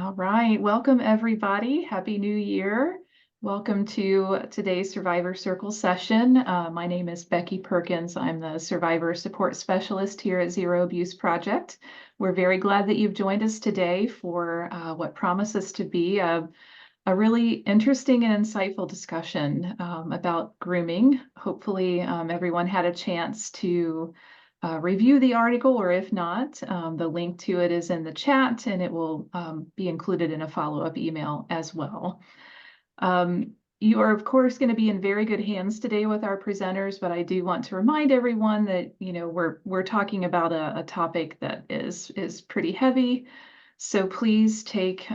All right, welcome everybody. Happy New Year. Welcome to today's Survivor Circle session. My name is Becky Perkins. I'm the Survivor Support Specialist here at Zero Abuse Project. We're very glad that you've joined us today for what promises to be a really interesting and insightful discussion about grooming. Hopefully, everyone had a chance to review the article, or if not, the link to it is in the chat and it will be included in a follow-up email as well. You are, of course, going to be in very good hands today with our presenters, but I do want to remind everyone that, we're talking about a topic that is pretty heavy. So please take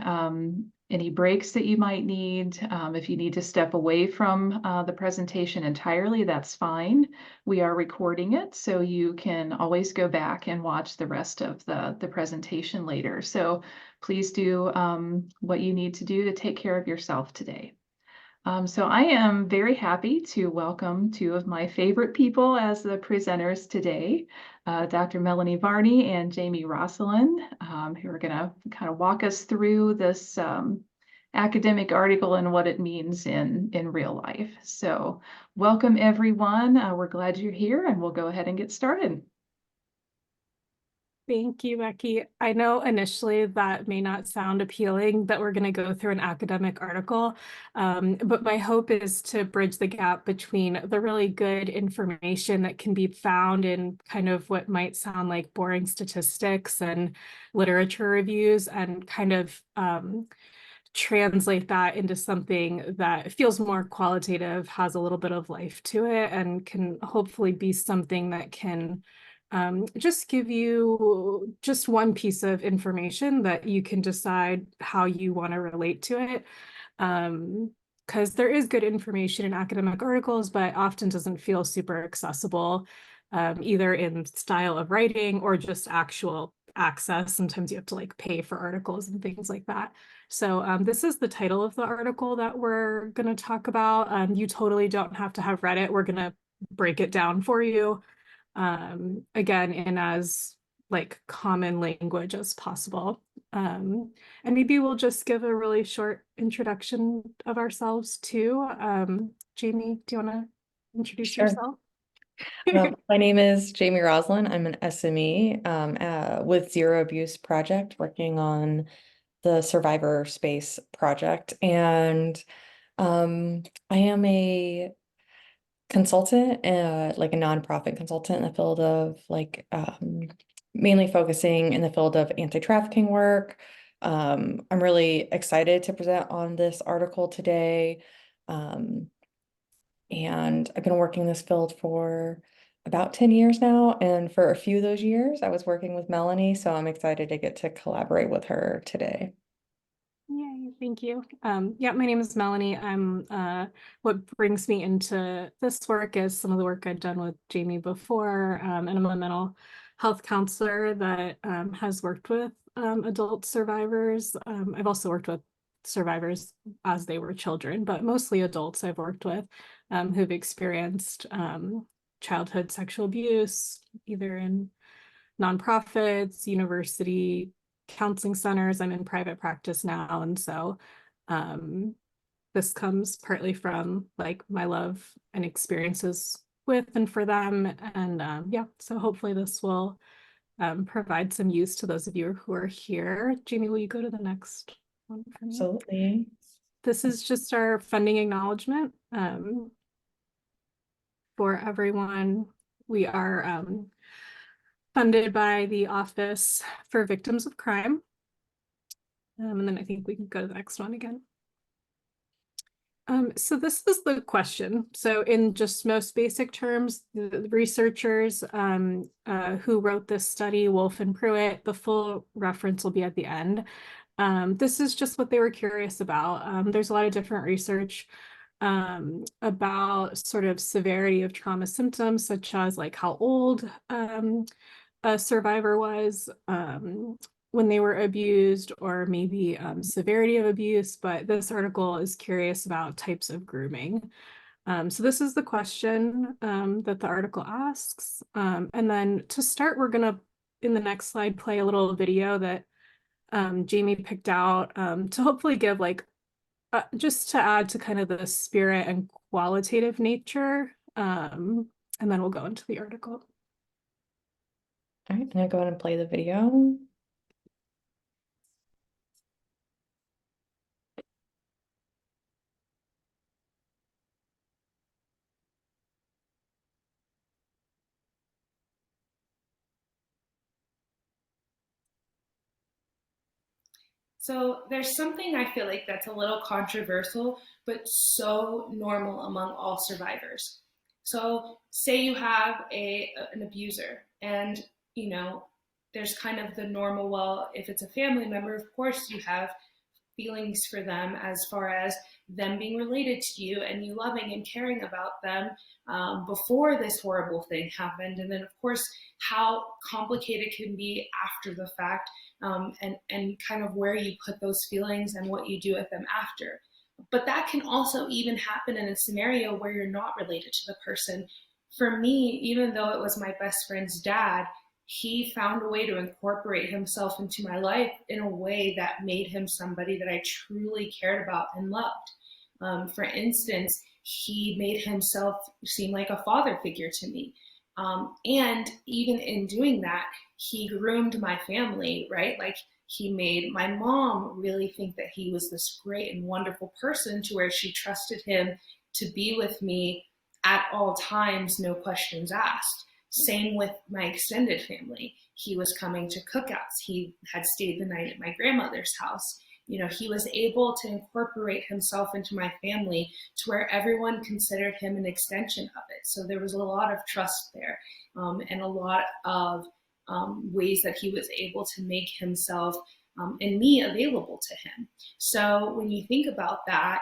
any breaks that you might need. If you need to step away from the presentation entirely, that's fine. We are recording it, so you can always go back and watch the rest of the presentation later. So please do what you need to do to take care of yourself today. So I am very happy to welcome two of my favorite people as the presenters today, Dr. Melanie Varney and Jamie Rosselin, who are going to kind of walk us through this academic article and what it means in real life. So welcome everyone. We're glad you're here, and we'll go ahead and get started. Thank you, Becky. I know initially that may not sound appealing that we're going to go through an academic article, but my hope is to bridge the gap between the really good information that can be found in kind of what might sound like boring statistics and literature reviews, and kind of translate that into something that feels more qualitative, has a little bit of life to it, and can hopefully be something that can just give you just one piece of information that you can decide how you want to relate to it. Because there is good information in academic articles, but often doesn't feel super accessible, either in style of writing or just actual access. Sometimes you have to like pay for articles and things like that. So this is the title of the article that we're going to talk about. You totally don't have to have read it. We're going to break it down for you. Again, in as like common language as possible. And maybe we'll just give a really short introduction of ourselves too. Jamie, do you want to introduce yourself? My name is Jamie Roslin. I'm an SME with Zero Abuse Project, working on the Survivor Space project. And I am a consultant, like a nonprofit consultant in the field of mainly focusing in the field of anti-trafficking work. I'm really excited to present on this article today. And I've been working in this field for about 10 years now. And for a few of those years, I was working with Melanie. So I'm excited to get to collaborate with her today. Yay, thank you. Yeah, my name is Melanie. What brings me into this work is some of the work I've done with Jamie before, and I'm a mental health counselor that has worked with adult survivors. I've also worked with survivors as they were children, but mostly adults I've worked with who've experienced childhood sexual abuse, either in nonprofits, university counseling centers. I'm in private practice now, and so this comes partly from like my love and experiences with and for them, and yeah, so hopefully this will provide some use to those of you who are here. Jamie, will you go to the next one for me? Absolutely. This is just our funding acknowledgement for everyone. We are funded by the Office for Victims of Crime. And then I think we can go to the next one again. So this is the question. So in just most basic terms, the researchers who wrote this study, Wolf and Pruitt, the full reference will be at the end. This is just what they were curious about. There's a lot of different research about sort of severity of trauma symptoms, such as like how old a survivor was when they were abused, or maybe severity of abuse, but this article is curious about types of grooming. So this is the question that the article asks. And then to start, we're gonna, in the next slide, play a little video that Jamie picked out to hopefully give like just to add to kind of the spirit and qualitative nature. And then we'll go into the article. All right, I'm gonna go ahead and play the video. So there's something I feel like that's a little controversial, but so normal among all survivors. So say you have an abuser, and you know there's kind of the normal. Well, if it's a family member, of course you have feelings for them as far as them being related to you and you loving and caring about them before this horrible thing happened. And then, of course, how complicated it can be after the fact, and kind of where you put those feelings and what you do with them after. But that can also even happen in a scenario where you're not related to the person. For me, even though it was my best friend's dad, he found a way to incorporate himself into my life in a way that made him somebody that I truly cared about and loved. For instance, he made himself seem like a father figure to me. And even in doing that, he groomed my family, right? Like he made my mom really think that he was this great and wonderful person to where she trusted him to be with me at all times, no questions asked. Same with my extended family. He was coming to cookouts. He had stayed the night at my grandmother's house. He was able to incorporate himself into my family to where everyone considered him an extension of it. So there was a lot of trust there, and a lot of ways that he was able to make himself and me available to him. So when you think about that,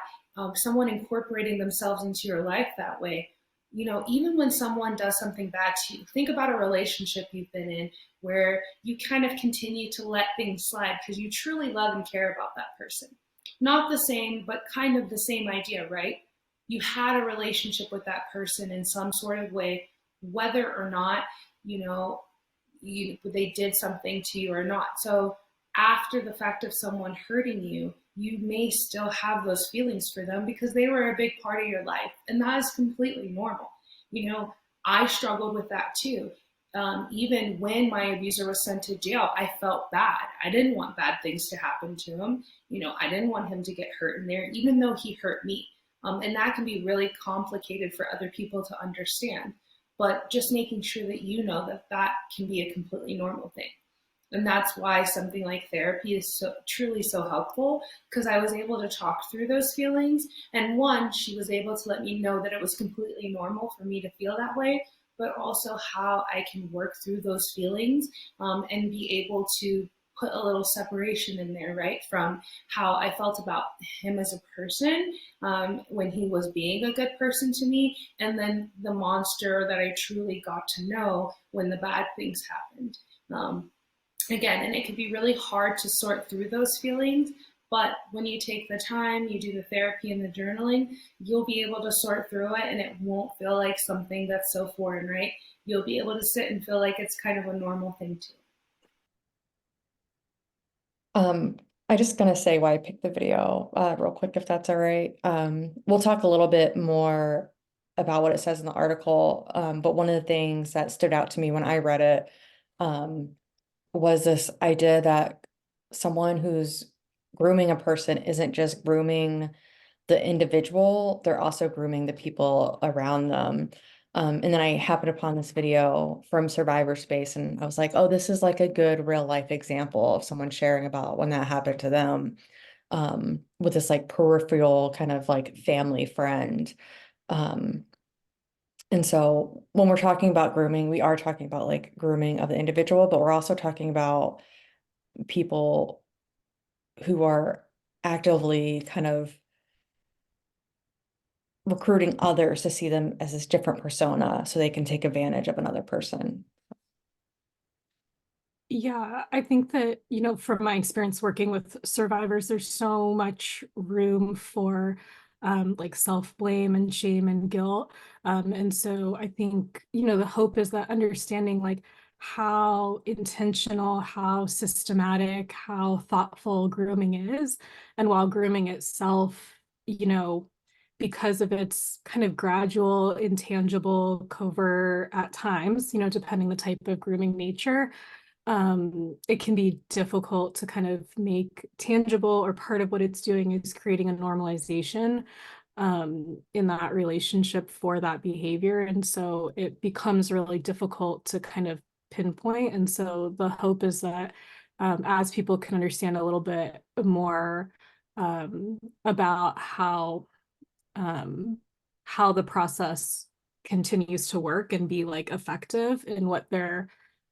someone incorporating themselves into your life that way, even when someone does something bad to you, think about a relationship you've been in where you kind of continue to let things slide because you truly love and care about that person. Not the same, but kind of the same idea, right? You had a relationship with that person in some sort of way, whether or not, you know, they did something to you or not. So after the fact of someone hurting you, you may still have those feelings for them because they were a big part of your life. And that is completely normal. I struggled with that too. Even when my abuser was sent to jail, I felt bad. I didn't want bad things to happen to him. I didn't want him to get hurt in there, even though he hurt me. And that can be really complicated for other people to understand. But just making sure that that can be a completely normal thing. And that's why something like therapy is truly so helpful, because I was able to talk through those feelings. And one, she was able to let me know that it was completely normal for me to feel that way, but also how I can work through those feelings, and be able to put a little separation in there, right? From how I felt about him as a person, when he was being a good person to me, and then the monster that I truly got to know when the bad things happened. Again, and it can be really hard to sort through those feelings, but when you take the time, you do the therapy and the journaling, you'll be able to sort through it, and it won't feel like something that's so foreign, right? You'll be able to sit and feel like it's kind of a normal thing too. I'm just gonna say why I picked the video real quick, if that's all right. We'll talk a little bit more about what it says in the article, but one of the things that stood out to me when I read it was this idea that someone who's grooming a person isn't just grooming the individual, they're also grooming the people around them. And then I happened upon this video from Survivor Space, and I was like, oh, this is like a good real life example of someone sharing about when that happened to them, with this like peripheral kind of like family friend. And so when we're talking about grooming, we are talking about like grooming of the individual, but we're also talking about people who are actively kind of recruiting others to see them as this different persona so they can take advantage of another person. Yeah, I think that, from my experience working with survivors, there's so much room for like self-blame and shame and guilt. And so I think, the hope is that understanding like how intentional, how systematic, how thoughtful grooming is. And while grooming itself, because of its kind of gradual, intangible, covert at times, depending the type of grooming nature, it can be difficult to kind of make tangible, or part of what it's doing is creating a normalization in that relationship for that behavior. And so it becomes really difficult to kind of pinpoint. And so the hope is that as people can understand a little bit more about how the process continues to work and be like effective in what they're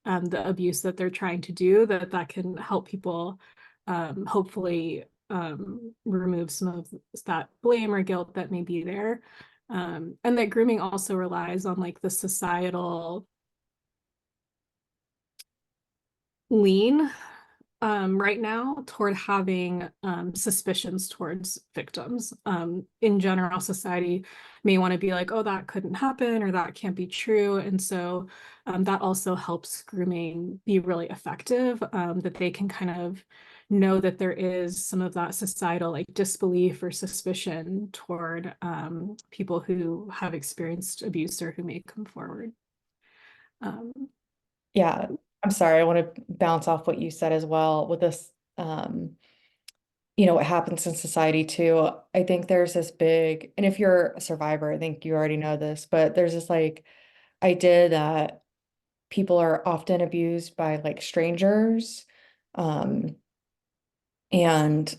the abuse that they're trying to do, that can help people hopefully remove some of that blame or guilt that may be there. And that grooming also relies on like the societal lean right now toward having suspicions towards victims. In general, society may want to be like, oh, that couldn't happen, or that can't be true. And so that also helps grooming be really effective, that they can kind of know that there is some of that societal like disbelief or suspicion toward people who have experienced abuse or who may come forward. Yeah, I'm sorry. I want to bounce off what you said as well with this, what happens in society too. I think there's this big, and if you're a survivor, I think you already know this, but there's this like idea that people are often abused by like strangers. And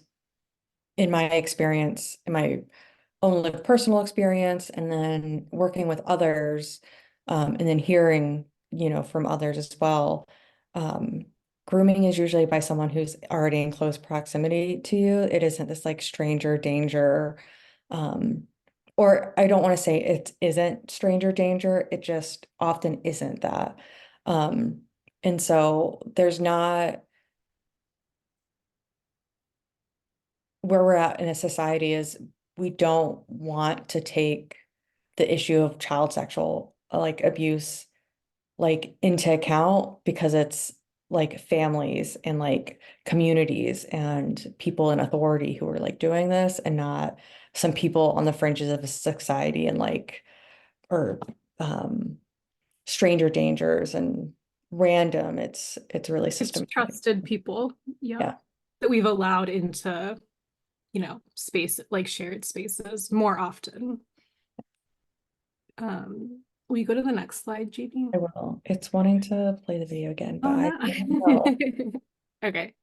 in my experience, in my own like personal experience, and then working with others, and then hearing, from others as well. Grooming is usually by someone who's already in close proximity to you. It isn't this like stranger danger. Or I don't want to say it isn't stranger danger, it just often isn't that. And so there's not, where we're at in a society is we don't want to take the issue of child sexual like abuse like into account, because it's like families and like communities and people in authority who are like doing this, and not some people on the fringes of society and like, or stranger dangers and random. It's really It's systematic. trusted people, Yeah. that we've allowed into space, like shared spaces more often. Will you go to the next slide, JD? I will. It's wanting to play the video again, but Oh, I no. know. Okay.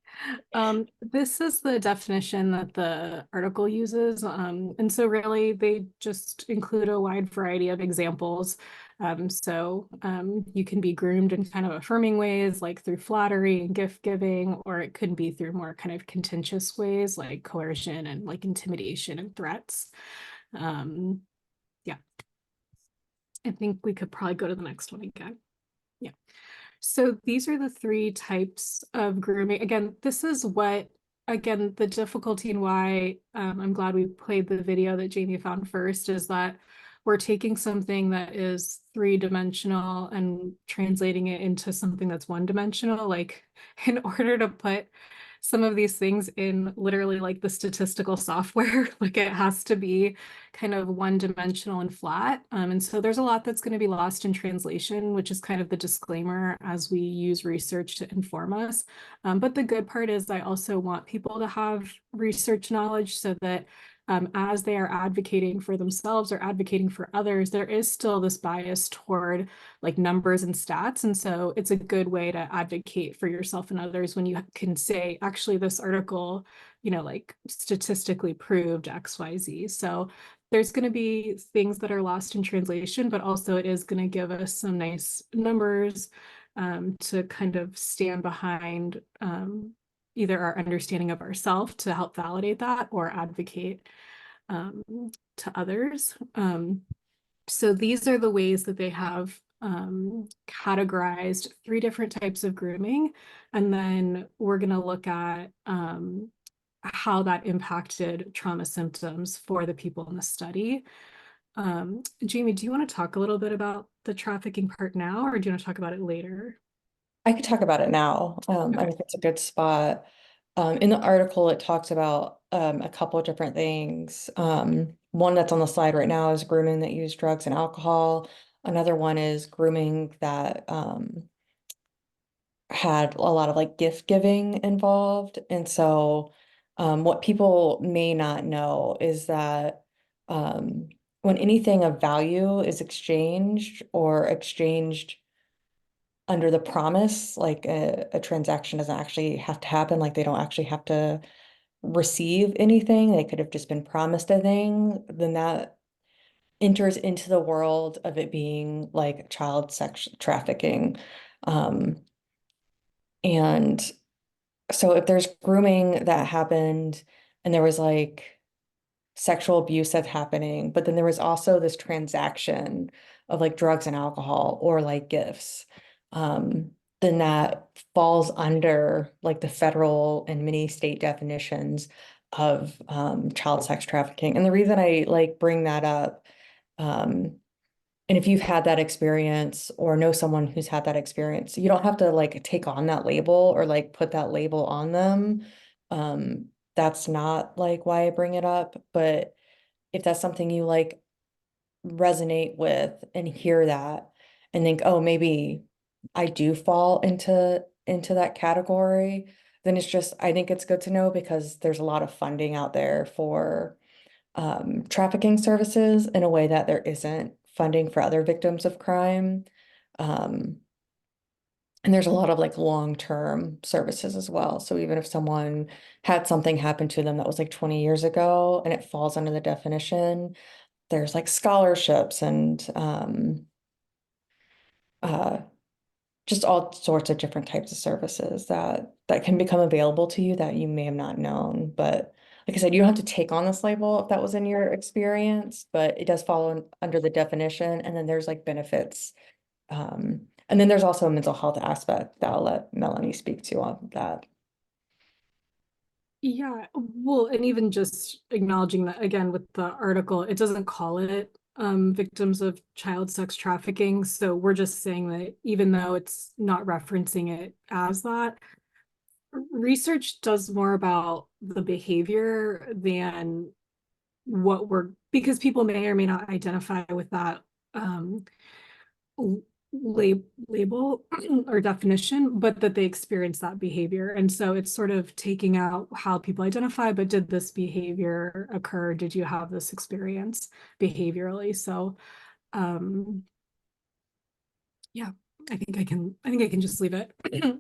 This is the definition that the article uses. And so really they just include a wide variety of examples. You can be groomed in kind of affirming ways, like through flattery and gift giving, or it could be through more kind of contentious ways like coercion and like intimidation and threats. Yeah. I think we could probably go to the next one again. Yeah. So these are the three types of grooming. Again, this is the difficulty and why I'm glad we played the video that Jamie found first, is that we're taking something that is three-dimensional and translating it into something that's one-dimensional. Like, in order to put some of these things in literally like the statistical software, like it has to be kind of one-dimensional and flat. And so there's a lot that's going to be lost in translation, which is kind of the disclaimer as we use research to inform us. But the good part is I also want people to have research knowledge so that as they are advocating for themselves or advocating for others, there is still this bias toward like numbers and stats. And so it's a good way to advocate for yourself and others when you can say, actually, this article, like statistically proved XYZ. So there's going to be things that are lost in translation, but also it is going to give us some nice numbers to kind of stand behind either our understanding of ourselves to help validate that or advocate to others. So these are the ways that they have categorized three different types of grooming. And then we're going to look at how that impacted trauma symptoms for the people in the study. Jamie, do you want to talk a little bit about the trafficking part now, or do you want to talk about it later? I could talk about it now. I think it's a good spot. In the article, it talks about a couple of different things. One that's on the slide right now is grooming that use drugs and alcohol. Another one is grooming that had a lot of like gift giving involved. And so what people may not know is that when anything of value is exchanged or exchanged under the promise, like a transaction doesn't actually have to happen, like they don't actually have to receive anything, they could have just been promised a thing, then that enters into the world of it being like child sex trafficking. Um, and so if there's grooming that happened and there was like sexual abuse that's happening, but then there was also this transaction of like drugs and alcohol or like gifts, um, then that falls under like the federal and many state definitions of child sex trafficking. And the reason I like bring that up, and if you've had that experience or know someone who's had that experience, you don't have to like take on that label or like put that label on them. That's not like why I bring it up, but if that's something you like resonate with and hear that and think, oh, maybe I do fall into that category, then it's just I think it's good to know because there's a lot of funding out there for trafficking services in a way that there isn't funding for other victims of crime. Um, and there's a lot of like long-term services as well. So even if someone had something happen to them that was like 20 years ago and it falls under the definition, there's like scholarships and uh, just all sorts of different types of services that can become available to you that you may have not known. But like I said, you don't have to take on this label if that was in your experience, but it does fall under the definition. And then there's like benefits. And then there's also a mental health aspect that I'll let Melanie speak to on that. Yeah, well, and even just acknowledging that again with the article, it doesn't call it victims of child sex trafficking. So we're just saying that even though it's not referencing it as that, research does more about the behavior than what we're, because people may or may not identify with that label or definition, but that they experience that behavior. And so it's sort of taking out how people identify, but did this behavior occur? Did you have this experience behaviorally? So yeah, I think I can just leave it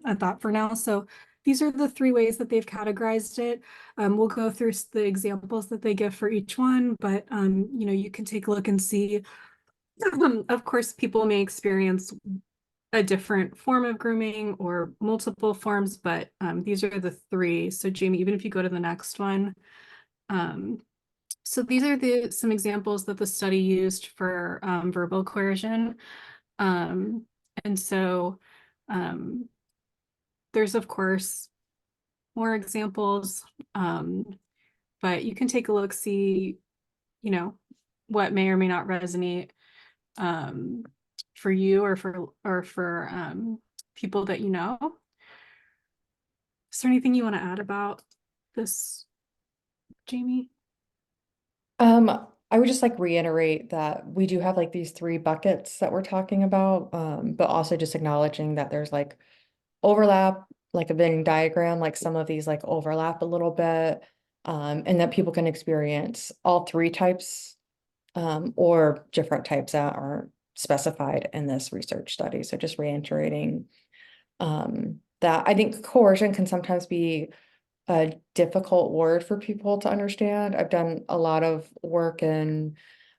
at that for now. So these are the three ways that they've categorized it. We'll go through the examples that they give for each one, but you know, you can take a look and see. Of course, people may experience a different form of grooming or multiple forms, but these are the three. So Jamie, even if you go to the next one, so these are some examples that the study used for verbal coercion. And so there's, of course, more examples, but you can take a look, see, you know, what may or may not resonate for you or for people that you know. Is there anything you want to add about this, Jamie? I would just like reiterate that we do have like these three buckets that we're talking about, but also just acknowledging that there's like overlap, like a Venn diagram, like some of these like overlap a little bit, and that people can experience all three types, or different types that aren't specified in this research study. So just reiterating, that I think coercion can sometimes be a difficult word for people to understand. I've done a lot of work in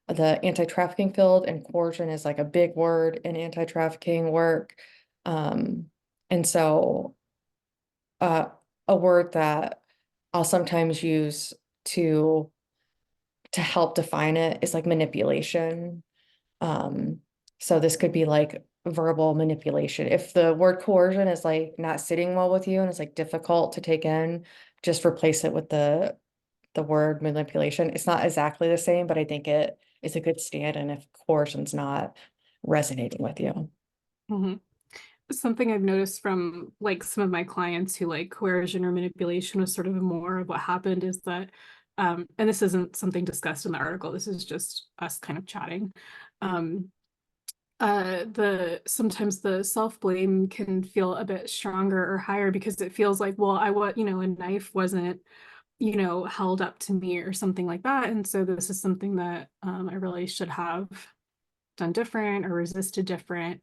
the anti-trafficking field, and coercion is like a big word in anti-trafficking work. And so uh, a word that I'll sometimes use to help define it is like manipulation. So this could be like verbal manipulation. If the word coercion is like not sitting well with you and it's like difficult to take in, just replace it with the word manipulation. It's not exactly the same, but I think it is a good stand-in if coercion's not resonating with you. Mm-hmm. something I've noticed from like some of my clients who like coercion or manipulation was sort of more of what happened is that, and this isn't something discussed in the article, this is just us kind of chatting. The sometimes the self-blame can feel a bit stronger or higher because it feels like, well, a knife wasn't, held up to me or something like that. And so this is something that I really should have done different or resisted different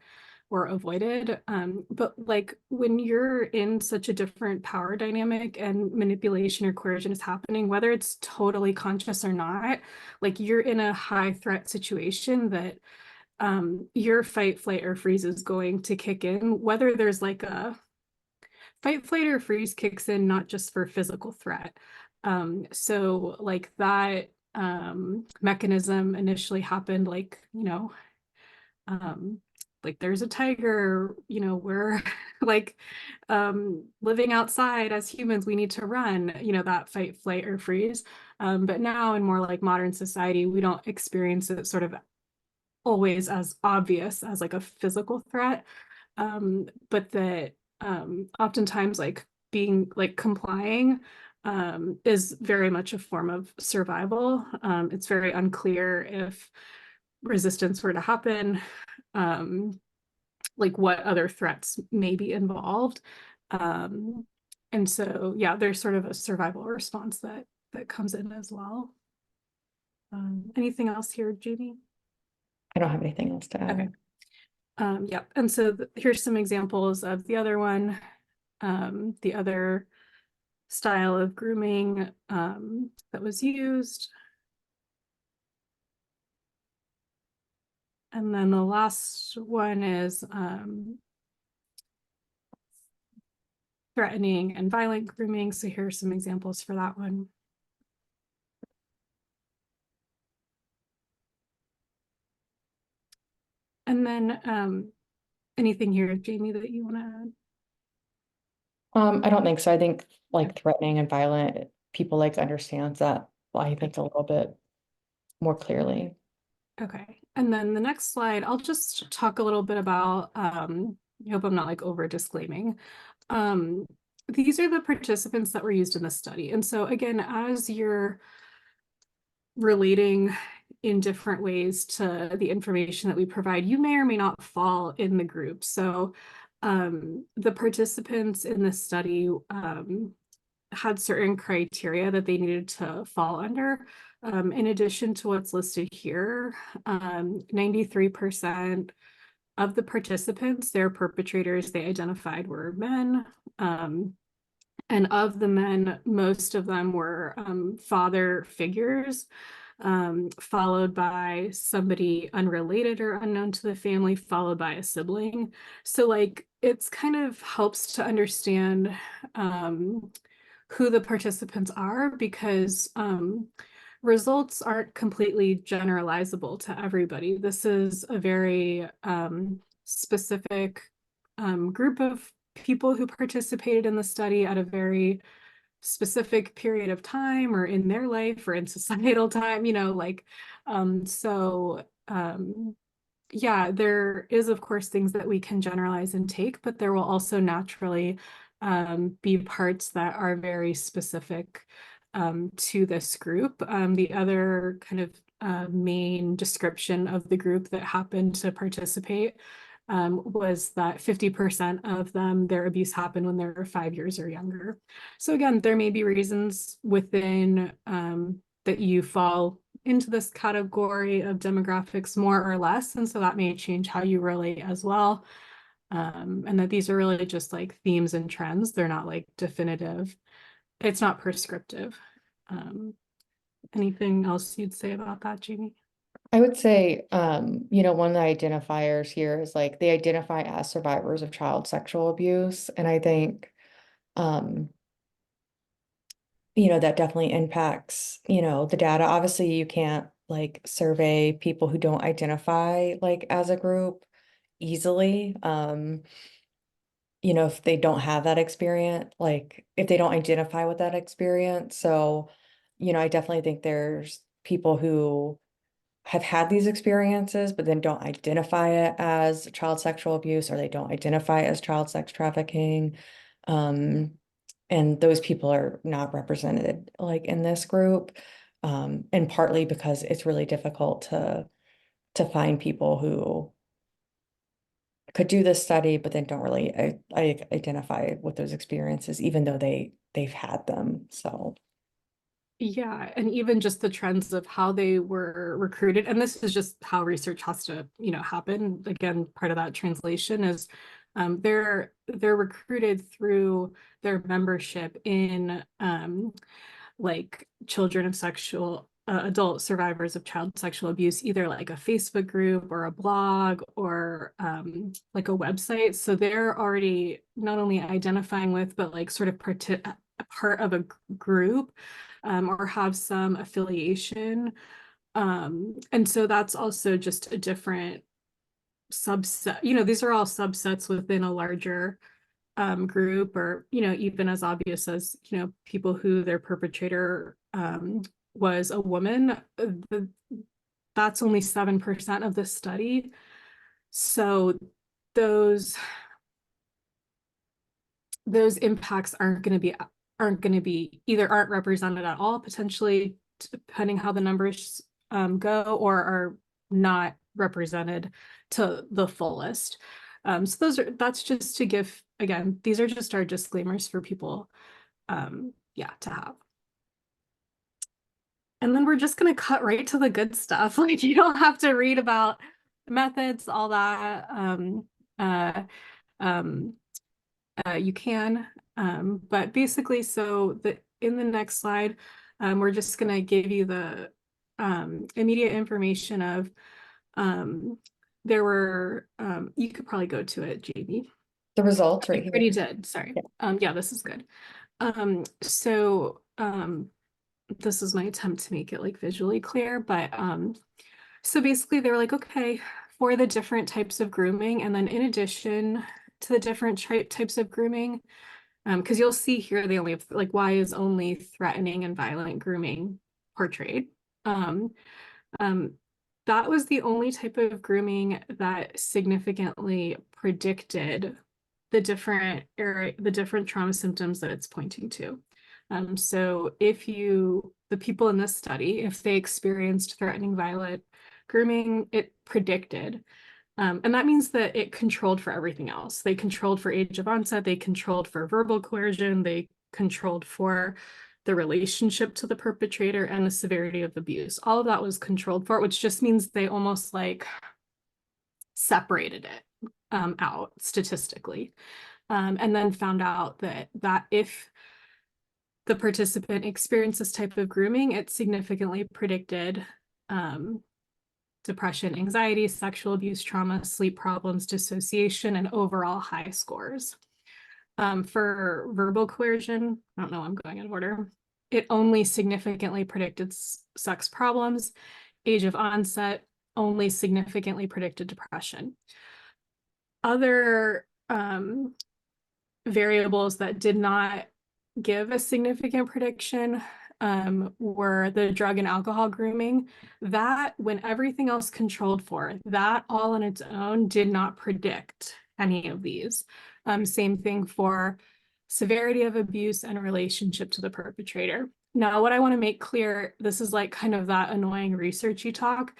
or avoided. But like when you're in such a different power dynamic and manipulation or coercion is happening, whether it's totally conscious or not, like you're in a high threat situation that your fight, flight, or freeze is going to kick in, whether there's like a fight, flight, or freeze kicks in, not just for physical threat. So like that mechanism initially happened um, like there's a tiger, we're like living outside as humans, we need to run, that fight, flight, or freeze. But now in more like modern society, we don't experience it sort of always as obvious as like a physical threat, but that oftentimes like being like complying is very much a form of survival. It's very unclear if resistance were to happen, um, like what other threats may be involved. Um, and so, yeah, there's sort of a survival response that comes in as well. Anything else here, Jamie? I don't have anything else to add. Okay. Yeah, and so here's some examples of the other one, the other style of grooming that was used. And then the last one is threatening and violent grooming. So here's some examples for that one. And then anything here, Jamie, that you want to add? I don't think so. I think like threatening and violent, people like understands that, I think, a little bit more clearly. Okay, and then the next slide, I'll just talk a little bit about, I hope I'm not like over disclaiming. These are the participants that were used in the study. And so again, as you're relating in different ways to the information that we provide, you may or may not fall in the group. So the participants in this study had certain criteria that they needed to fall under. In addition to what's listed here, 93% of the participants, their perpetrators they identified were men. And of the men, most of them were father figures, followed by somebody unrelated or unknown to the family, followed by a sibling. So like it's kind of helps to understand who the participants are because results aren't completely generalizable to everybody. This is a very specific group of people who participated in the study at a very specific period of time or in their life or in societal time, so yeah, there is of course things that we can generalize and take, but there will also naturally be parts that are very specific to this group. The other kind of main description of the group that happened to participate was that 50% of them, their abuse happened when they were 5 years or younger. So again, there may be reasons within that you fall into this category of demographics more or less, and so that may change how you relate as well. And that these are really just like themes and trends. They're not like definitive. It's not prescriptive. Anything else you'd say about that, Jamie? I would say, one of the identifiers here is like they identify as survivors of child sexual abuse. And I think, that definitely impacts, the data. Obviously, you can't like survey people who don't identify like as a group easily. If they don't have that experience, like if they don't identify with that experience. So, I definitely think there's people who have had these experiences, but then don't identify it as child sexual abuse, or they don't identify it as child sex trafficking. And those people are not represented like in this group. And partly because it's really difficult to find people who could do this study, but then don't really identify with those experiences, even though they've had them. So Yeah, and even just the trends of how they were recruited, and this is just how research has to, happen. Again, part of that translation is they're recruited through their membership in like children of sexual adult survivors of child sexual abuse, either like a Facebook group or a blog or like a website. So they're already not only identifying with, but like sort of part of a group or have some affiliation. And so that's also just a different subset. These are all subsets within a larger group, or even as obvious as people who their perpetrator was a woman. That's only 7% of the study. So those impacts aren't going to be either aren't represented at all, potentially, depending how the numbers go, or are not represented to the fullest. So that's just to give, again, these are just our disclaimers for people, to have. And then we're just going to cut right to the good stuff. Like, you don't have to read about methods, all that. You can, but basically, so in the next slide, we're just going to give you the immediate information of there were, you could probably go to it, Jamie. the results right You here. already did, sorry. Yeah, this is good. So this is my attempt to make it like visually clear, but so basically they were like, okay, for the different types of grooming, and then in addition to the different types of grooming, because you'll see here they only have like, why is only threatening and violent grooming portrayed? That was the only type of grooming that significantly predicted the different trauma symptoms that it's pointing to. So if the people in this study, if they experienced threatening, violent grooming, it predicted. And that means that it controlled for everything else. They controlled for age of onset, they controlled for verbal coercion, they controlled for the relationship to the perpetrator and the severity of abuse. All of that was controlled for, which just means they almost like separated it out statistically. And then found out that if the participant experienced this type of grooming, it significantly predicted depression, anxiety, sexual abuse, trauma, sleep problems, dissociation, and overall high scores. For verbal coercion, I don't know, I'm going in order. It only significantly predicted sex problems. Age of onset only significantly predicted depression. Other variables that did not give a significant prediction were the drug and alcohol grooming. That, when everything else controlled for, that all on its own did not predict any of these. Same thing for severity of abuse and relationship to the perpetrator. Now, what I want to make clear, this is like kind of that annoying researchy talk.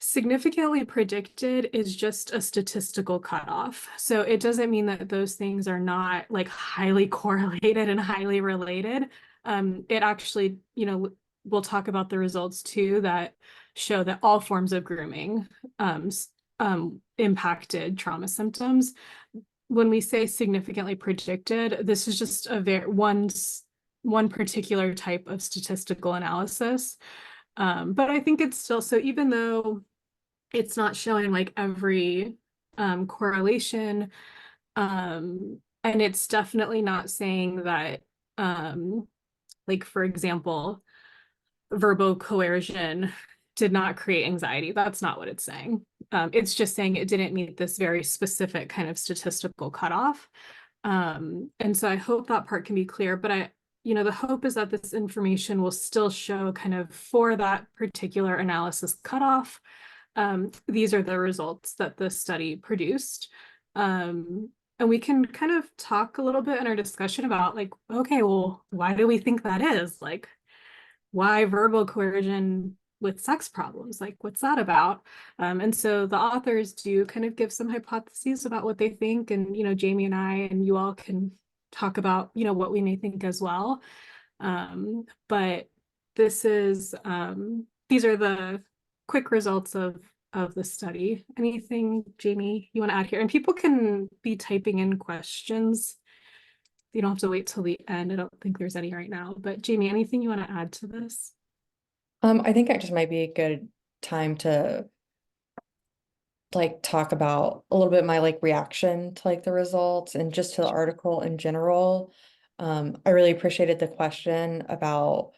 Significantly predicted is just a statistical cutoff. So it doesn't mean that those things are not like highly correlated and highly related. It actually, we'll talk about the results too that show that all forms of grooming impacted trauma symptoms. When we say significantly predicted, this is just one particular type of statistical analysis. But I think it's still, so even though it's not showing like every correlation, and it's definitely not saying that, like, for example, verbal coercion did not create anxiety. That's not what it's saying. It's just saying it didn't meet this very specific kind of statistical cutoff. And so I hope that part can be clear, but the hope is that this information will still show kind of for that particular analysis cutoff. These are the results that the study produced. And we can kind of talk a little bit in our discussion about like, okay, well, why do we think that is? Like, why verbal coercion with sex problems? Like, what's that about? And so the authors do kind of give some hypotheses about what they think. And, Jamie and I and you all can talk about, what we may think as well. But these are the quick results of the study. Anything, Jamie, you want to add here? And people can be typing in questions. You don't have to wait till the end. I don't think there's any right now. But Jamie, anything you want to add to this? I think it just might be a good time to like talk about a little bit my like reaction to like the results and just to the article in general. I really appreciated the question about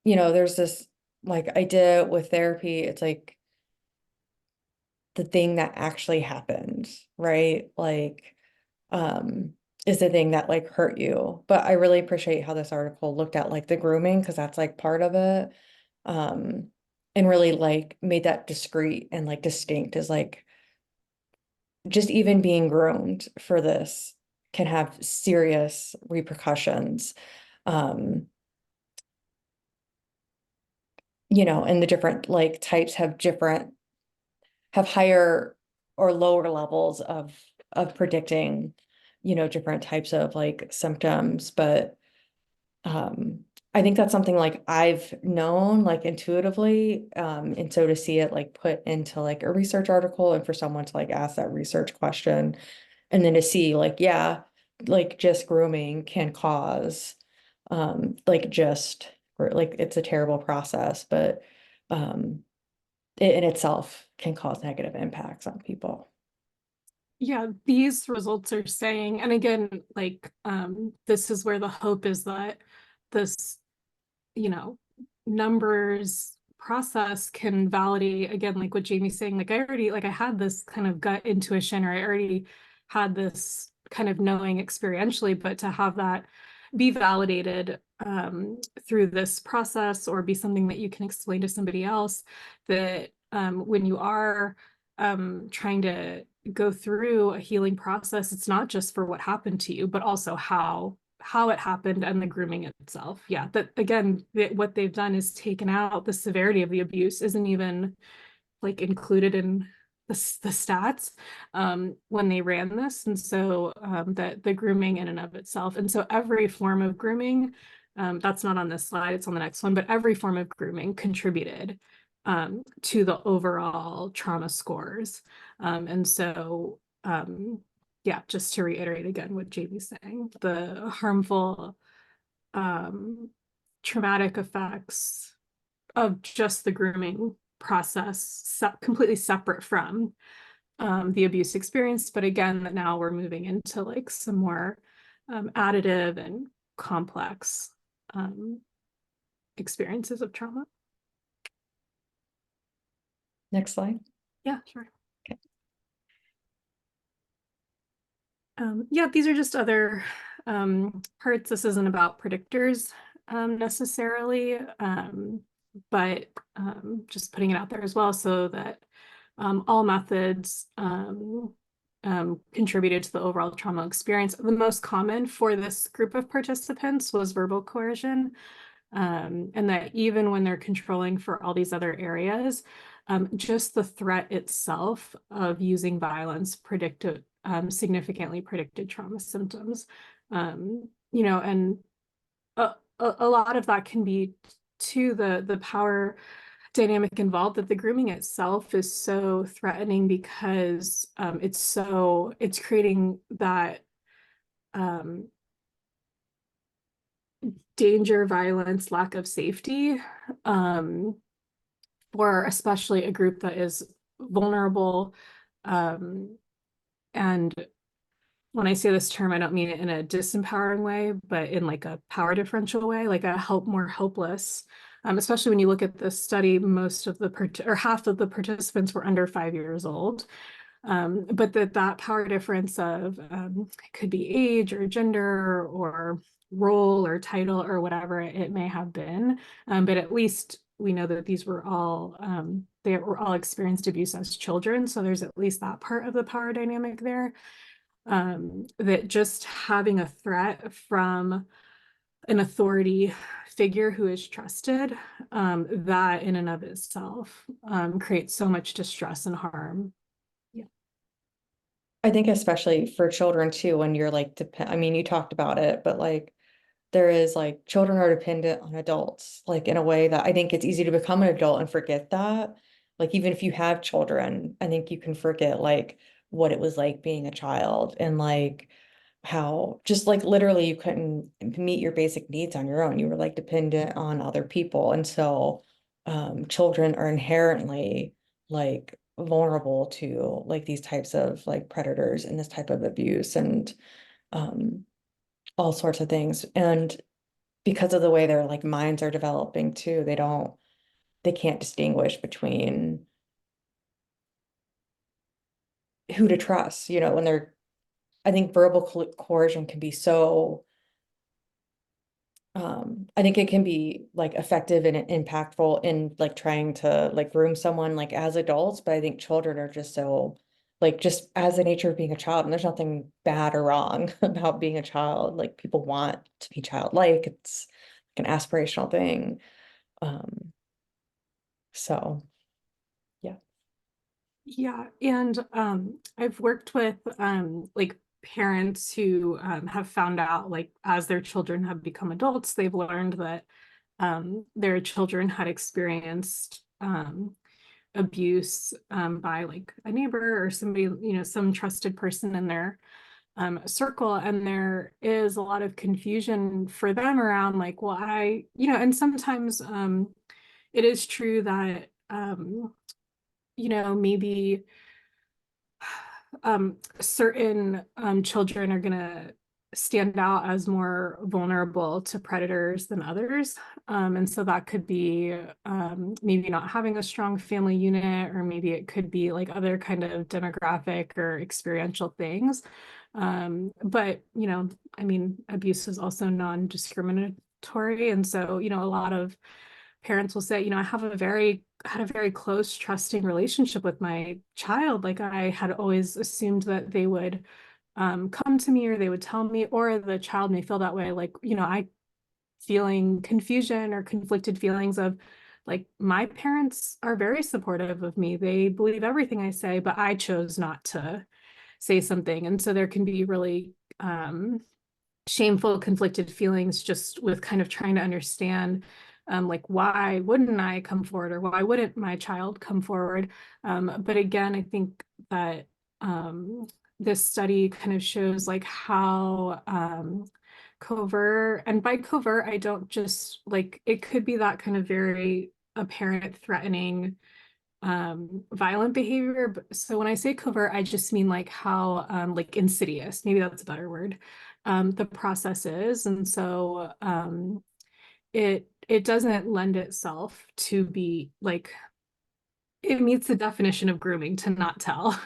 there's this like idea with therapy, it's like the thing that actually happened, right? Like is the thing that like hurt you. But I really appreciate how this article looked at like the grooming, because that's like part of it. And really like made that discrete and like distinct as like just even being groomed for this can have serious repercussions. And the different like types have higher or lower levels of predicting, different types of like symptoms. But I think that's something like I've known like intuitively. And so to see it like put into like a research article and for someone to like ask that research question and then to see like, yeah, like just grooming can cause like just like it's a terrible process, but it in itself can cause negative impacts on people. Yeah, these results are saying, and again, like this is where the hope is that this, numbers process can validate, again, like what Jamie's saying, like I had this kind of gut intuition, or I already had this kind of knowing experientially, but to have that be validated through this process or be something that you can explain to somebody else, that when you are trying to go through a healing process, it's not just for what happened to you, but also how it happened and the grooming itself. Yeah, that again, what they've done is taken out the severity of the abuse isn't even like included in the stats when they ran this. And so the grooming in and of itself. And so every form of grooming, that's not on this slide, it's on the next one, but every form of grooming contributed to the overall trauma scores. And so yeah, just to reiterate again what Jamie's saying, the harmful traumatic effects of just the grooming process, completely separate from the abuse experience. But again, that now we're moving into like some more additive and complex experiences of trauma. Next slide. Yeah, sure. Yeah, these are just other parts. This isn't about predictors necessarily, but just putting it out there as well so that all methods contributed to the overall trauma experience. The most common for this group of participants was verbal coercion, and that even when they're controlling for all these other areas, just the threat itself of using violence significantly predicted trauma symptoms. And a lot of that can be to the power dynamic involved, that the grooming itself is so threatening because it's creating that danger, violence, lack of safety for especially a group that is vulnerable. And when I say this term, I don't mean it in a disempowering way, but in like a power differential way, like more helpless. Especially when you look at this study, most of half of the participants were under 5 years old. But that power difference of it could be age or gender or role or title or whatever it may have been. But at least we know that these were all, they were all experienced abuse as children. So there's at least that part of the power dynamic there. That just having a threat from an authority figure who is trusted, that in and of itself creates so much distress and harm. I think especially for children too, when you're like, I mean, you talked about it, but like there is like children are dependent on adults, like in a way that I think it's easy to become an adult and forget that. Like even if you have children, I think you can forget like what it was like being a child and like how just like literally you couldn't meet your basic needs on your own. You were like dependent on other people. And so children are inherently like vulnerable to like these types of like predators and this type of abuse and um all sorts of things. And because of the way their like minds are developing too, they can't distinguish between who to trust, you know, when they're I think verbal coercion can be so I think it can be like effective and impactful in like trying to like groom someone like as adults, but I think children are just so like just as the nature of being a child, and there's nothing bad or wrong about being a child. Like people want to be childlike. It's like an aspirational thing. Um, so yeah. Yeah, and I've worked with like parents who have found out like as their children have become adults, they've learned that their children had experienced abuse by like a neighbor or somebody, you know, some trusted person in their circle, and there is a lot of confusion for them around like, well, you know, and sometimes it is true that you know, maybe certain children are going to stand out as more vulnerable to predators than others. And so that could be maybe not having a strong family unit, or maybe it could be like other kind of demographic or experiential things. But, you know, I mean, abuse is also non-discriminatory. And so, you know, a lot of parents will say, you know, had a very close, trusting relationship with my child. Like I had always assumed that they would come to me, or they would tell me, or the child may feel that way. Like, you know, I feeling confusion or conflicted feelings of like, my parents are very supportive of me. They believe everything I say, but I chose not to say something. And so there can be really shameful, conflicted feelings just with kind of trying to understand like, why wouldn't I come forward, or why wouldn't my child come forward? But again, I think that this study kind of shows like how covert, and by covert, I don't just like, it could be that kind of very apparent, threatening, violent behavior. But so when I say covert, I just mean like how like insidious, maybe that's a better word, the process is. And so it doesn't lend itself to be like, it meets the definition of grooming to not tell.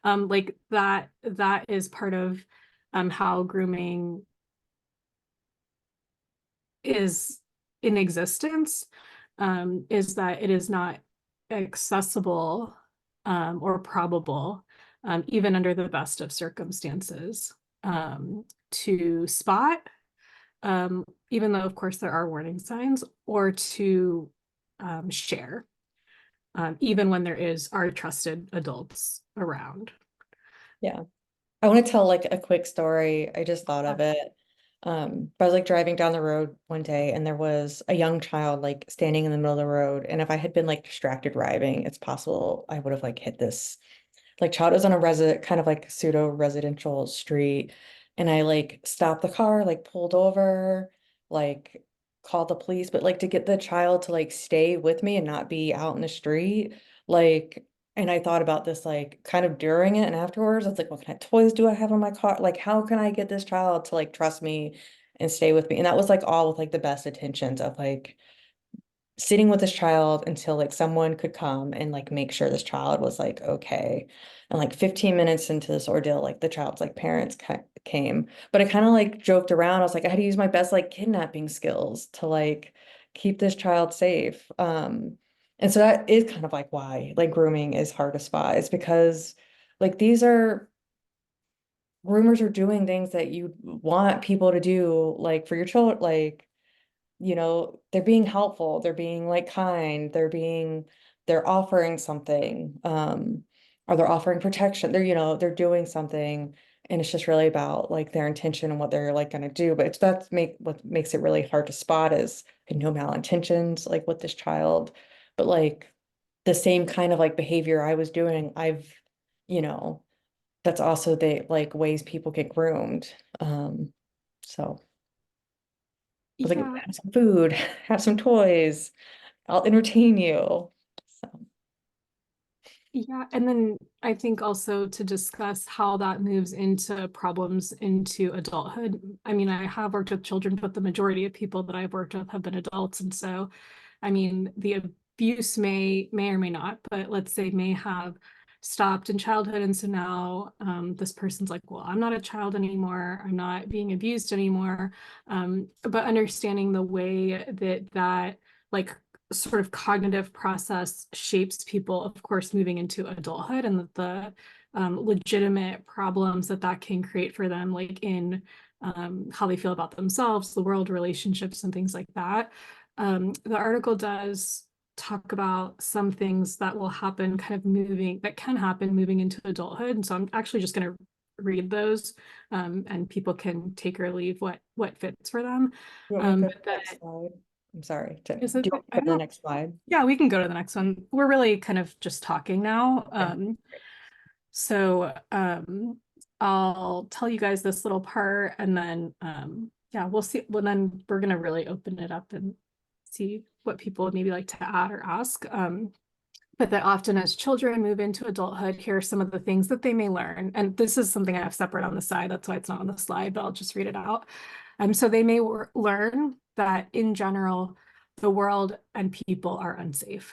Like that is part of how grooming is in existence, is that it is not accessible or probable, even under the best of circumstances, to spot, even though, of course, there are warning signs, or to share, even when there are trusted adults around. Yeah. I want to tell like a quick story. I just thought of it. But I was like driving down the road one day and there was a young child like standing in the middle of the road. And if I had been like distracted driving, it's possible I would have like hit this like child. It was on a kind of like pseudo residential street. And I like stopped the car, like pulled over, like called the police, but like to get the child to like stay with me and not be out in the street. Like, and I thought about this like kind of during it and afterwards. I was like, what kind of toys do I have in my car? Like, how can I get this child to like trust me and stay with me? And that was like all with like the best intentions of like sitting with this child until like someone could come and like make sure this child was like okay. And like 15 minutes into this ordeal, like the child's like parents came. But I kind of like joked around. I was like, I had to use my best like kidnapping skills to like keep this child safe. And so that is kind of like why like grooming is hard to spot. It's because like these are groomers are doing things that you want people to do like for your children, like they're being helpful, they're being like kind, they're offering something, or they're offering protection. They're doing something, and it's just really about like their intention and what they're like gonna do. But what makes it really hard to spot is no malintentions like with this child, but like the same kind of like behavior I was doing, you know, that's also the like ways people get groomed. So I was like, Yeah, have some food, have some toys, I'll entertain you. So yeah. And then I think also to discuss how that moves into problems into adulthood. I mean, I have worked with children, but the majority of people that I've worked with have been adults. And so, I mean, the abuse may or may not, but let's say may have stopped in childhood. And so now this person's like, well, I'm not a child anymore. I'm not being abused anymore. But understanding the way that like sort of cognitive process shapes people, of course, moving into adulthood, and the legitimate problems that can create for them, like in how they feel about themselves, the world, relationships, and things like that. The article does talk about some things that will happen that can happen moving into adulthood. And so I'm actually just going to read those, and people can take or leave what fits for them. you want me to go to But the next slide? I'm sorry. is Do it, you want to I go to the don't, next slide? yeah, we can go to the next one. We're really kind of just talking now. Okay. So I'll tell you guys this little part, and then yeah, we'll see. Well, then we're gonna really open it up and see what people would maybe like to add or ask. But that often as children move into adulthood, here are some of the things that they may learn. And this is something I have separate on the side. That's why it's not on the slide, but I'll just read it out. So they may learn that in general, the world and people are unsafe.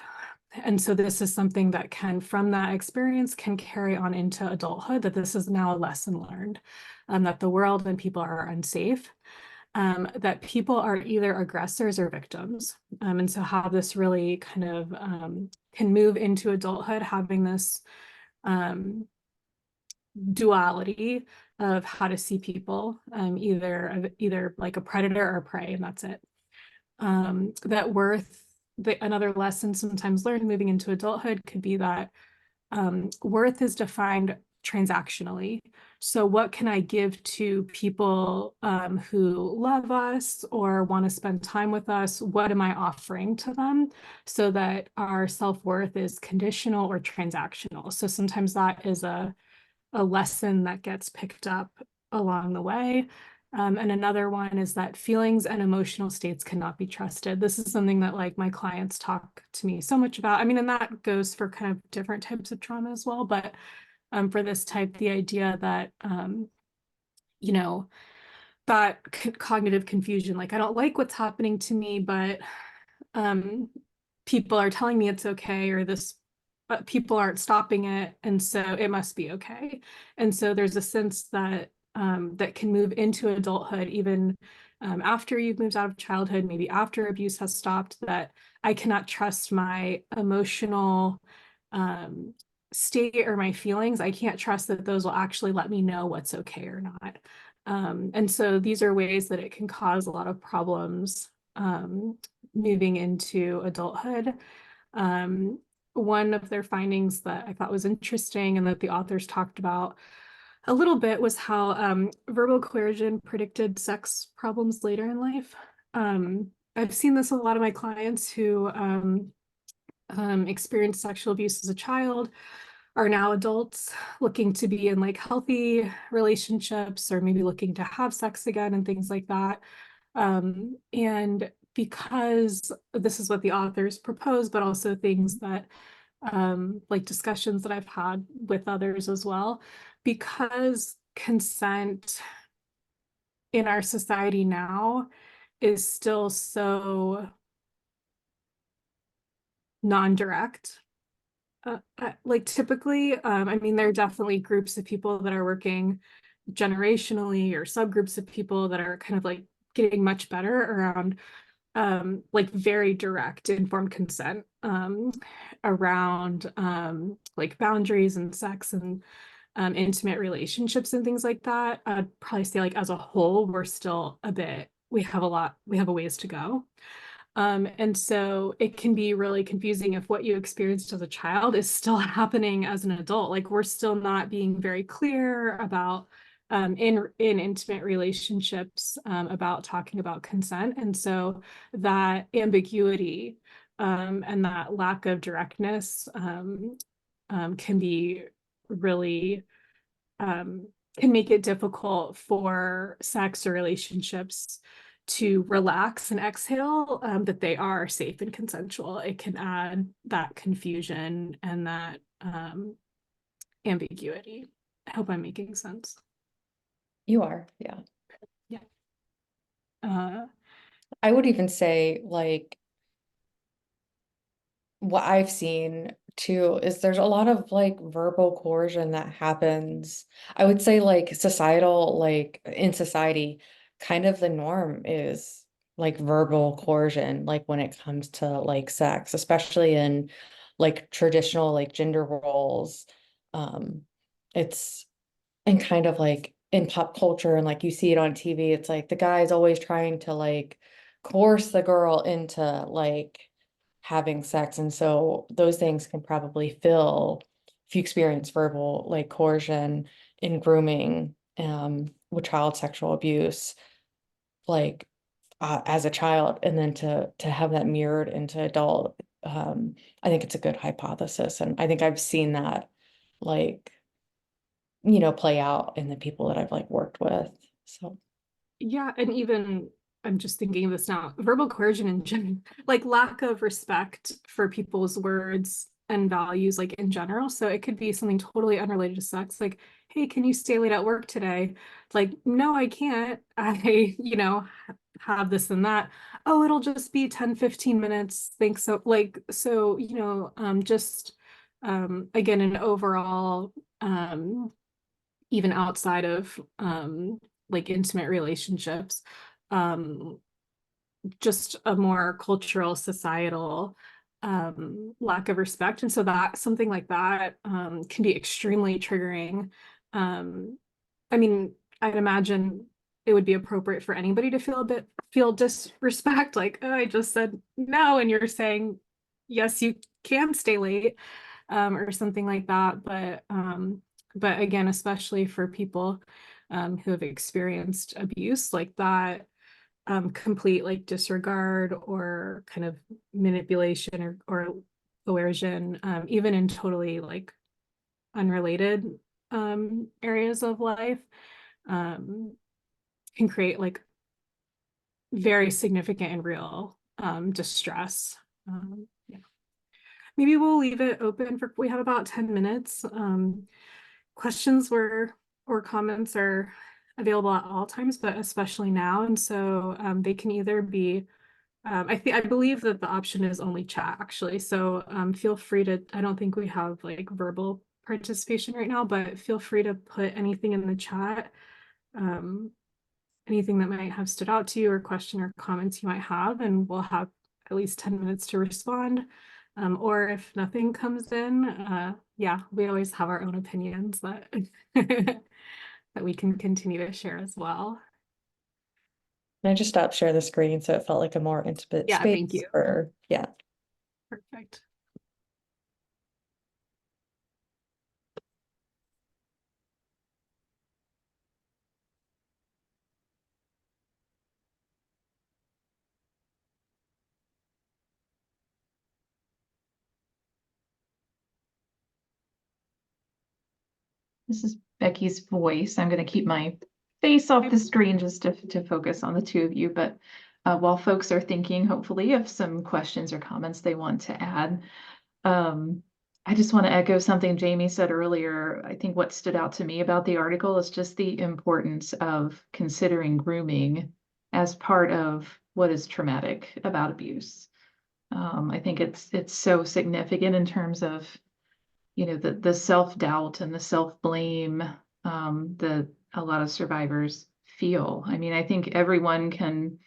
And so this is something that can, from that experience, can carry on into adulthood, that this is now a lesson learned, that the world and people are unsafe, that people are either aggressors or victims. And so how this really kind of can move into adulthood, having this duality of how to see people, either like a predator or prey, and that's it. That another lesson sometimes learned moving into adulthood could be that worth is defined transactionally. So what can I give to people who love us or want to spend time with us? What am I offering to them, so that our self-worth is conditional or transactional? So sometimes that is a lesson that gets picked up along the way. And another one is that feelings and emotional states cannot be trusted. This is something that like my clients talk to me so much about. I mean, and that goes for kind of different types of trauma as well. But for this type, the idea that, you know, that cognitive confusion, like I don't like what's happening to me, but um, people are telling me it's okay, or this people aren't stopping it, and so it must be okay. And so there's a sense that that can move into adulthood, even after you've moved out of childhood, maybe after abuse has stopped, that I cannot trust my emotional um, state or my feelings. I can't trust that those will actually let me know what's okay or not. And so these are ways that it can cause a lot of problems moving into adulthood. Um, One of their findings that I thought was interesting and that the authors talked about a little bit was how verbal coercion predicted sex problems later in life. I've seen this with a lot of my clients who experienced sexual abuse as a child, are now adults looking to be in like healthy relationships, or maybe looking to have sex again and things like that. And because this is what the authors propose, but also things that like discussions that I've had with others as well, because consent in our society now is still so non-direct. Like typically, I mean, there are definitely groups of people that are working generationally or subgroups of people that are kind of like getting much better around like very direct informed consent around like boundaries and sex and intimate relationships and things like that. I'd probably say like as a whole, we're still we have a ways to go. And so it can be really confusing if what you experienced as a child is still happening as an adult. Like we're still not being very clear about in intimate relationships about talking about consent. And so that ambiguity and that lack of directness can be really can make it difficult for sex or relationships to relax and exhale, that they are safe and consensual. It can add that confusion and that ambiguity. I hope I'm making sense. You are, yeah. Yeah. I would even say like what I've seen too is there's a lot of like verbal coercion that happens. I would say like societal, like in society, kind of the norm is like verbal coercion, like when it comes to like sex, especially in like traditional like gender roles. Um, it's and kind of like in pop culture and like you see it on TV, it's like the guy's always trying to like coerce the girl into like having sex. And so those things can probably feel, if you experience verbal like coercion in grooming, with child sexual abuse, like as a child, and then to have that mirrored into adult, I think it's a good hypothesis. And I think I've seen that like play out in the people that I've like worked with. So yeah, and even I'm just thinking of this now, verbal coercion in general, like lack of respect for people's words and values, like in general. So it could be something totally unrelated to sex, like, hey, can you stay late at work today? Like, no, I can't. I, have this and that. Oh, it'll just be 10, 15 minutes. Thanks. So like, so, just again, an overall even outside of like intimate relationships, um, just a more cultural, societal lack of respect. And so that something like that can be extremely triggering. Um, I mean, I'd imagine it would be appropriate for anybody to feel disrespect, like, oh, I just said no, and you're saying yes, you can stay late, or something like that. But again, especially for people who have experienced abuse like that, complete like disregard or kind of manipulation or coercion, even in totally like unrelated areas of life, um, can create like very significant and real distress. Yeah. Maybe we'll leave it open we have about 10 minutes. Questions or comments are available at all times, but especially now. And so they can either be, I believe that the option is only chat actually. So feel free to, I don't think we have like verbal participation right now, but feel free to put anything in the chat, anything that might have stood out to you or question or comments you might have, and we'll have at least 10 minutes to respond. Or if nothing comes in, yeah, we always have our own opinions that that we can continue to share as well. and I just stopped share the screen so it felt like a more intimate Yeah, space thank you. for yeah. Perfect. This is Becky's voice. I'm going to keep my face off the screen just to focus on the two of you. But while folks are thinking, hopefully, of some questions or comments they want to add, I just want to echo something Jamie said earlier. I think what stood out to me about the article is just the importance of considering grooming as part of what is traumatic about abuse. I think it's so significant in terms of, you know, the self-doubt and the self-blame that a lot of survivors feel. I mean, I think everyone can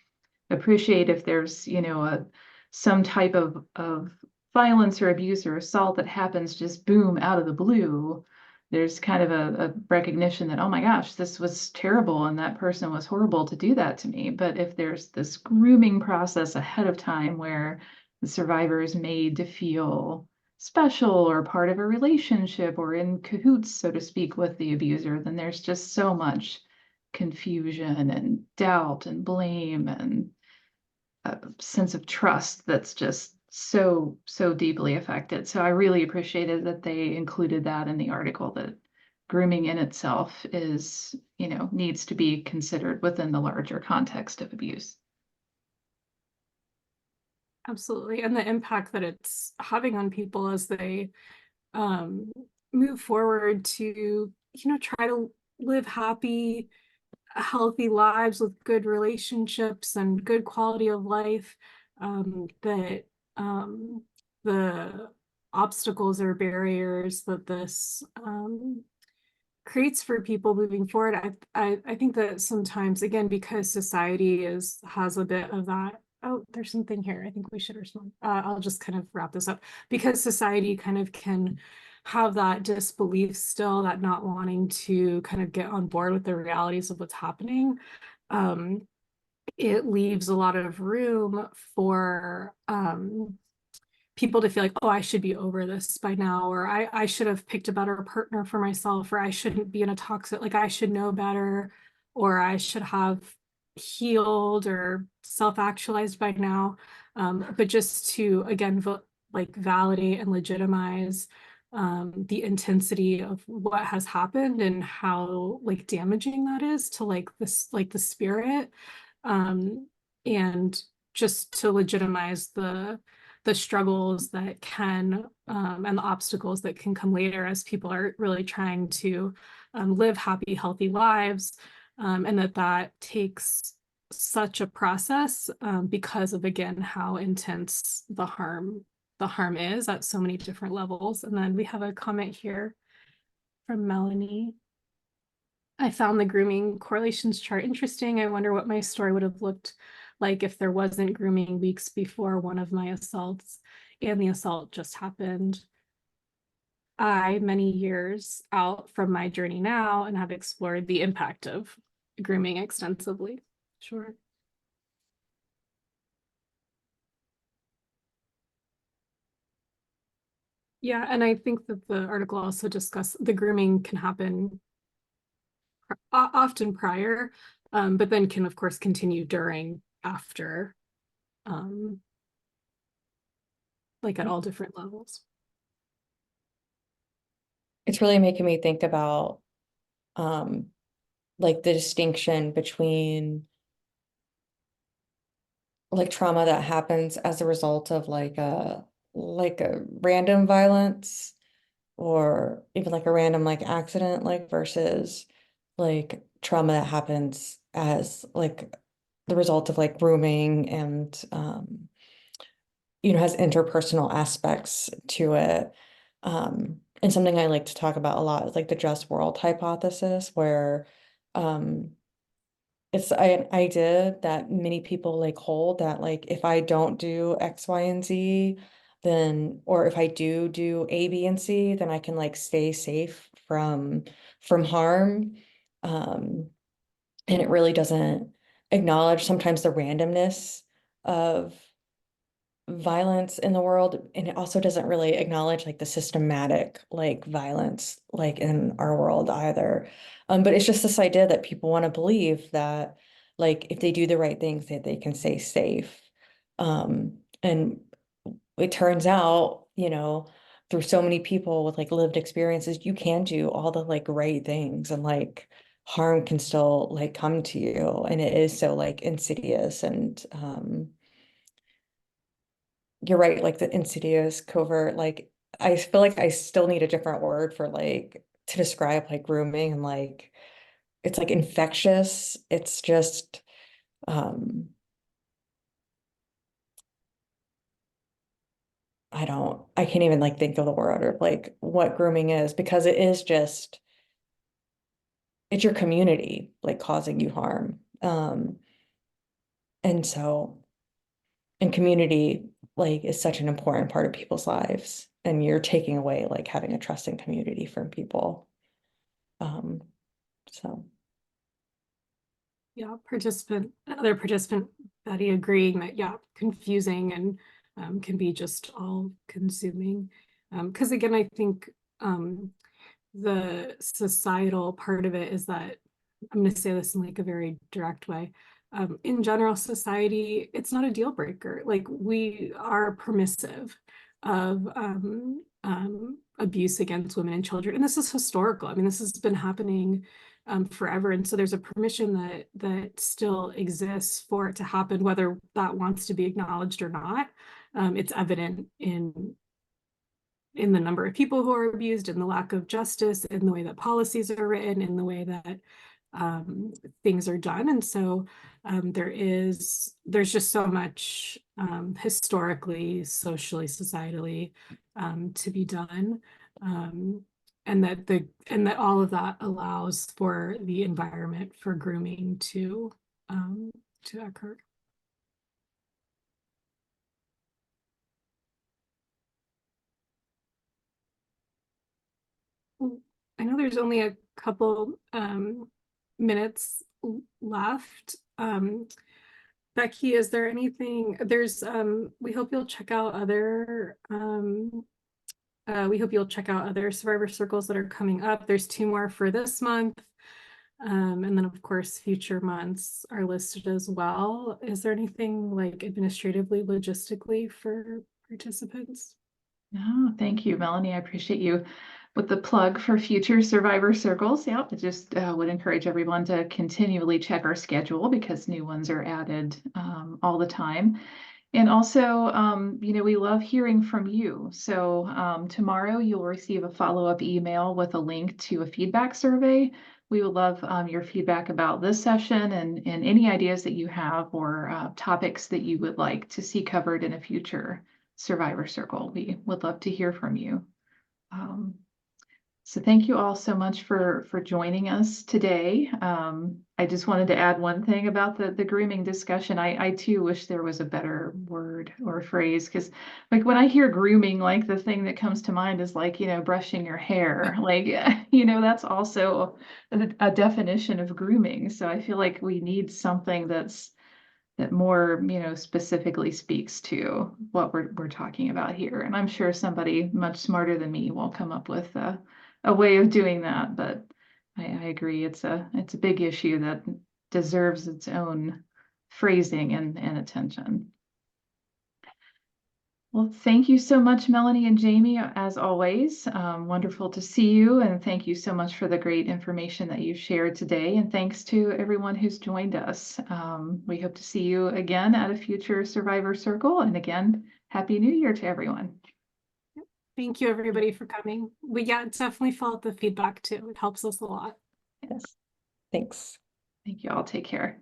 appreciate if there's, you know, some type of violence or abuse or assault that happens just boom out of the blue. There's kind of a recognition that, oh my gosh, this was terrible and that person was horrible to do that to me. But if there's this grooming process ahead of time where the survivor is made to feel special or part of a relationship or in cahoots, so to speak, with the abuser, then there's just so much confusion and doubt and blame and a sense of trust that's just so deeply affected. So I really appreciated that they included that in the article, that grooming in itself is, you know, needs to be considered within the larger context of abuse. Absolutely. And the impact that it's having on people as they um, move forward to, you know, try to live happy, healthy lives with good relationships and good quality of life, that the obstacles or barriers that this creates for people moving forward. I think that sometimes, again, because society has a bit of that. Oh, there's something here. I think we should respond. I'll just kind of wrap this up, because society kind of can have that disbelief still, that not wanting to kind of get on board with the realities of what's happening. Um, it leaves a lot of room for people to feel like, oh, I should be over this by now, or I should have picked a better partner for myself, or I shouldn't be in a toxic, like I should know better, or I should have healed or self-actualized by now. But just to, again, like validate and legitimize the intensity of what has happened and how like damaging that is to like this, like the spirit, and just to legitimize the struggles that can and the obstacles that can come later as people are really trying to live happy, healthy lives, and that takes such a process because of, again, how intense the harm is at so many different levels. And then we have a comment here from Melanie. I found the grooming correlations chart interesting. I wonder what my story would have looked like if there wasn't grooming weeks before one of my assaults and the assault just happened. Many years out from my journey now, and have explored the impact of grooming extensively. Sure. Yeah, and I think that the article also discussed the grooming can happen often prior, but then can of course continue during, after, like at all different levels. It's really making me think about like the distinction between like trauma that happens as a result of like a random violence, or even like a random like accident, like versus like trauma that happens as like the result of like grooming and you know, has interpersonal aspects to it. And something I like to talk about a lot is like the just world hypothesis, where um it's an idea that many people like hold, that like if I don't do X, Y, and Z, then, or if I do A, B, and C, then I can like stay safe from harm. Um, and it really doesn't acknowledge sometimes the randomness of violence in the world, and it also doesn't really acknowledge like the systematic like violence like in our world either. But it's just this idea that people want to believe that like if they do the right things that they can stay safe. And it turns out, you know, through so many people with like lived experiences, you can do all the like right things, and like harm can still like come to you, and it is so like insidious. And you're right, like the insidious, covert, like I feel like I still need a different word for like to describe like grooming, and like it's like infectious. It's just I can't even like think of the word or like what grooming is, because it is just, it's your community like causing you harm. And so, and community like is such an important part of people's lives, and you're taking away like having a trusting community from people. So. Yeah, another participant, Betty, agreeing that, yeah, confusing and can be just all consuming. Because again, I think the societal part of it is that, I'm going to say this in like a very direct way. In general society, it's not a deal breaker. Like, we are permissive of abuse against women and children. And this is historical. I mean, this has been happening forever. And so there's a permission that still exists for it to happen, whether that wants to be acknowledged or not. It's evident in the number of people who are abused, in the lack of justice, in the way that policies are written, in the way that things are done. And so there's just so much historically, socially, societally to be done. And that all of that allows for the environment for grooming to occur. I know there's only a couple minutes left. Becky, is there anything, we hope you'll check out other survivor circles that are coming up. There's 2 more for this month. And then of course, future months are listed as well. Is there anything like administratively, logistically for participants? No, thank you, Melanie. I appreciate you with the plug for future survivor circles. Yeah, I just would encourage everyone to continually check our schedule because new ones are added all the time. And also, we love hearing from you. So tomorrow you'll receive a follow-up email with a link to a feedback survey. We would love your feedback about this session and any ideas that you have or topics that you would like to see covered in a future Survivor Circle. We would love to hear from you. So thank you all so much for joining us today. I just wanted to add one thing about the grooming discussion. I too wish there was a better word or phrase, because like when I hear grooming, like the thing that comes to mind is like, brushing your hair. Like, that's also a definition of grooming. So I feel like we need something that more, specifically speaks to what we're talking about here. And I'm sure somebody much smarter than me will come up with a way of doing that. But I agree, it's a big issue that deserves its own phrasing and attention. Well, thank you so much, Melanie and Jamie, as always. Wonderful to see you, and thank you so much for the great information that you've shared today. And thanks to everyone who's joined us. We hope to see you again at a future Survivor Circle. And again, Happy New Year to everyone. Thank you, everybody, for coming. We definitely felt the feedback too. It helps us a lot. Yes. Thanks. Thank you all. Take care.